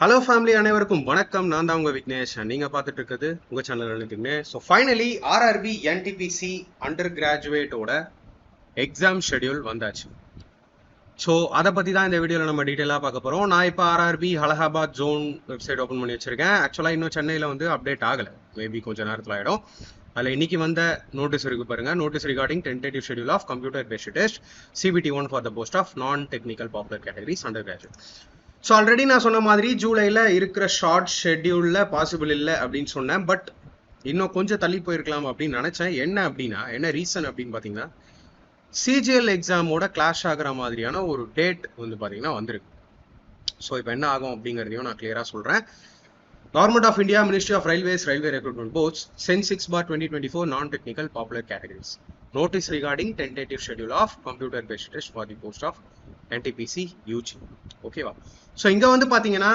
Hello family அனைவருக்கும் வணக்கம். நான் தான் உங்க விக்னேஷ். நீங்க பார்த்துட்டு இருக்கிறது உங்க channel Vignesh. So finally RRB NTPC under கிராஜுவேட்டோட எக்ஸாம் ஷெடியூல் வந்தாச்சு. ஸோ அதை பற்றி தான் இந்த வீடியோவில் நம்ம டீட்டெயிலாக பார்க்க போகிறோம். நான் இப்போ RRB Allahabad zone website open பண்ணி வச்சிருக்கேன். ஆக்சுவலாக இன்னும் சென்னையில் வந்து அப்டேட் ஆகலை, மேபி கொஞ்சம் நேரத்தில் ஆகிடும். அதில் இன்னைக்கு வந்த நோட்டீஸ் இருக்கு பாருங்க. Notice regarding tentative schedule of computer based test CBT 1 for the post of non technical popular categories under graduate. So already நான் சொன்ன மாதிரி ஜூலையில் இருக்கிற ஷார்ட் ஷெட்யூலில் பாசிபிள் இல்லை அப்படின்னு சொன்னேன். பட் இன்னும் கொஞ்சம் தள்ளி போயிருக்கலாம் அப்படின்னு நினச்சேன். என்ன ரீசன் அப்படின்னு பார்த்தீங்கன்னா, CGL எக்ஸாமோட கிளாஷ் ஆகிற மாதிரியான ஒரு டேட் வந்து பார்த்தீங்கன்னா வந்திருக்கு. ஸோ இப்போ என்ன ஆகும் அப்படிங்கிறதையும் நான் கிளியராக சொல்கிறேன். Government of India, ministry of railways, railway recruitment boards sent 6/2024 non technical popular categories notice regarding tentative schedule of computer based test for the post of NTPC UG. ஓகேவா? ஸோ இங்கே வந்து பார்த்தீங்கன்னா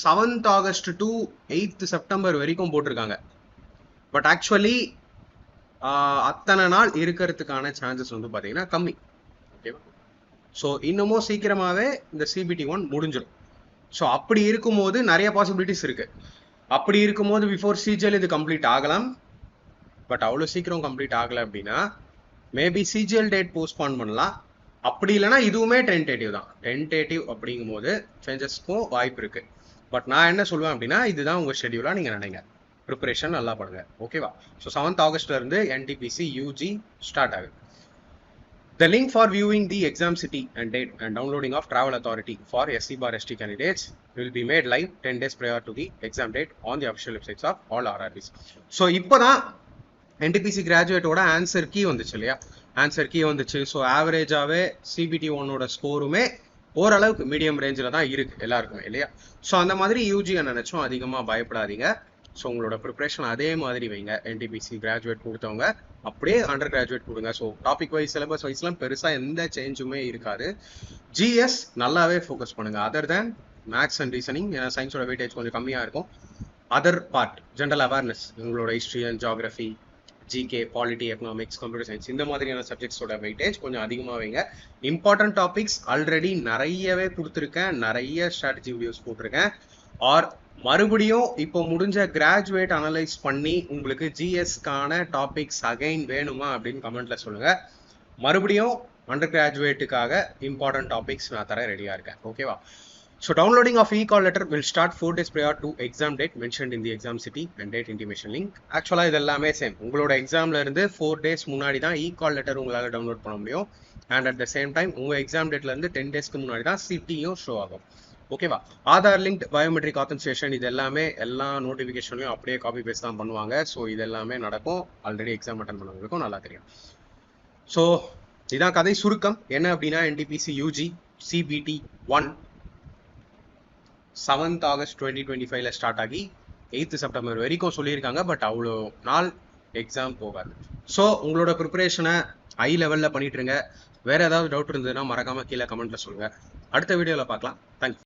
7th August to 8th September வரைக்கும் போட்டிருக்காங்க. But actually அத்தனை நாள் இருக்கிறதுக்கான chances வந்து பார்த்தீங்கன்னா கம்மி. ஓகேவா? ஸோ இன்னமும் சீக்கிரமாகவே இந்த CBT 1 முடிஞ்சிடும். ஸோ அப்படி இருக்கும்போது நிறைய பாசிபிலிட்டிஸ் இருக்கு. அப்படி இருக்கும்போது பிஃபோர் CGL இது கம்ப்ளீட் ஆகலாம். பட் அவ்வளோ சீக்கிரம் கம்ப்ளீட் ஆகலை அப்படின்னா மேபி CGL டேட் போஸ்ட்பான் பண்ணலாம். அப்படி இல்லைன்னா இதுவுமே டென்டேட்டிவ் தான். டென்டேட்டிவ் அப்படிங்கும் போது சேஞ்சஸ்க்கும் வாய்ப்பு இருக்கு. பட் நான் என்ன சொல்லுவேன் அப்படின்னா, இதுதான் உங்க ஷெடியூலாக நீங்கள் நினைங்க. ப்ரிப்பரேஷன் நல்லா பண்ணுங்க. ஓகேவா? ஸோ 7th ஆகஸ்ட்ல இருந்து NTPC UG ஸ்டார்ட் ஆகுது. The link for viewing the exam city and date and downloading of travel authority for SC/ST candidates will be made live 10 days prior to the exam date on the official websites of all RRBs. So இப்போதான் NTPC கிராஜுவேட்டோட answer key வந்துச்சு இல்லையா? Answer key வந்துச்சு. So ஆவரேஜாகவே CBT 1ஓட ஸ்கோருமே ஓரளவுக்கு medium ரேஞ்சில் தான் இருக்கு எல்லாருக்குமே இல்லையா? ஸோ அந்த மாதிரி UG நினைச்சோம் அதிகமாக பயப்படாதீங்க. ஸோ உங்களோட ப்ரிப்ரேஷன் அதே மாதிரி வைங்க. NTPC கிராஜுவேட் கொடுத்தவங்க அப்படியே அண்டர் கிராஜுவேட் கொடுங்க. ஸோ டாபிக் வைஸ், சிலபஸ் வைஸ்லாம் பெருசாக எந்த சேஞ்சுமே இருக்காது. GS நல்லாவே ஃபோக்கஸ் பண்ணுங்க. Other than maths and reasoning, ஏன்னா சயின்ஸோட வெயிட்டேஜ் கொஞ்சம் கம்மியாக இருக்கும். அதர் பார்ட் ஜென்ரல் அவேர்னஸ், உங்களோட history and geography, GK, polity, economics, computer science, இந்த மாதிரியான சப்ஜெக்ட்ஸோட வெயிட்டேஜ் கொஞ்சம் அதிகமாக வைங்க. இம்பார்ட்டன்ட் டாபிக்ஸ் ஆல்ரெடி நிறையவே கொடுத்துருக்கேன், நிறைய ஸ்ட்ராட்டஜி வீடியோஸ் போட்டிருக்கேன். ஆர் மறுபடியும் இப்போ முடிஞ்ச கிராஜுவேட் அனலைஸ் பண்ணி உங்களுக்கு GSக்கான டாபிக்ஸ் அகைன் வேணுமா அப்படின்னு கமெண்ட்ல சொல்லுங்க. மறுபடியும் அண்டர் கிராஜுவேட்டுக்காக இம்பார்ட்டன்ட் டாபிக்ஸ் நான் தர ரெடியாக இருக்கேன். ஓகேவா? So downloading of e-call letter will start 4 days prior to exam date mentioned in the exam city and date intimation link. Actually இது எல்லாமே சேம். உங்களோட எக்ஸாம்ல இருந்து 4 days முன்னாடி தான் e-call letter உங்களால டவுன்லோட் பண்ண முடியும். And at the same time உங்க எக்ஸாம் டேட்ல இருந்து 10 daysக்கு முன்னாடி தான் சிட்டியும் ஷோ ஆகும். ஓகேவா? ஆதார் லிங்க் பயோமெட்ரிக் ஆத்தன்டிகேஷன் இது எல்லாமே எல்லா நோட்டிஃபிகேஷன்லையும் அப்படியே காப்பி பேஸ்ட் தான் பண்ணுவாங்க. ஸோ இது எல்லாமே நடக்கும். ஆல்ரெடி எக்ஸாம் அட்டன் பண்ணவங்களுக்கும் நல்லா தெரியும். ஸோ இதான் கதை சுருக்கம். என்ன அப்படின்னா, NTPC UG CBT 1 7th August 2025 start ஆகி 8th செப்டம்பர் வரைக்கும் சொல்லியிருக்காங்க. பட் அவ்வளோ நாள் எக்ஸாம் போகாது. ஸோ உங்களோட ப்ரிப்பரேஷனை ஹை லெவலில் பண்ணிட்டு இருங்க. வேற ஏதாவது டவுட் இருந்ததுன்னா மறக்காம கீழே கமெண்ட்ல சொல்லுங்க. அடுத்த வீடியோவில் பார்க்கலாம். தேங்க்யூ.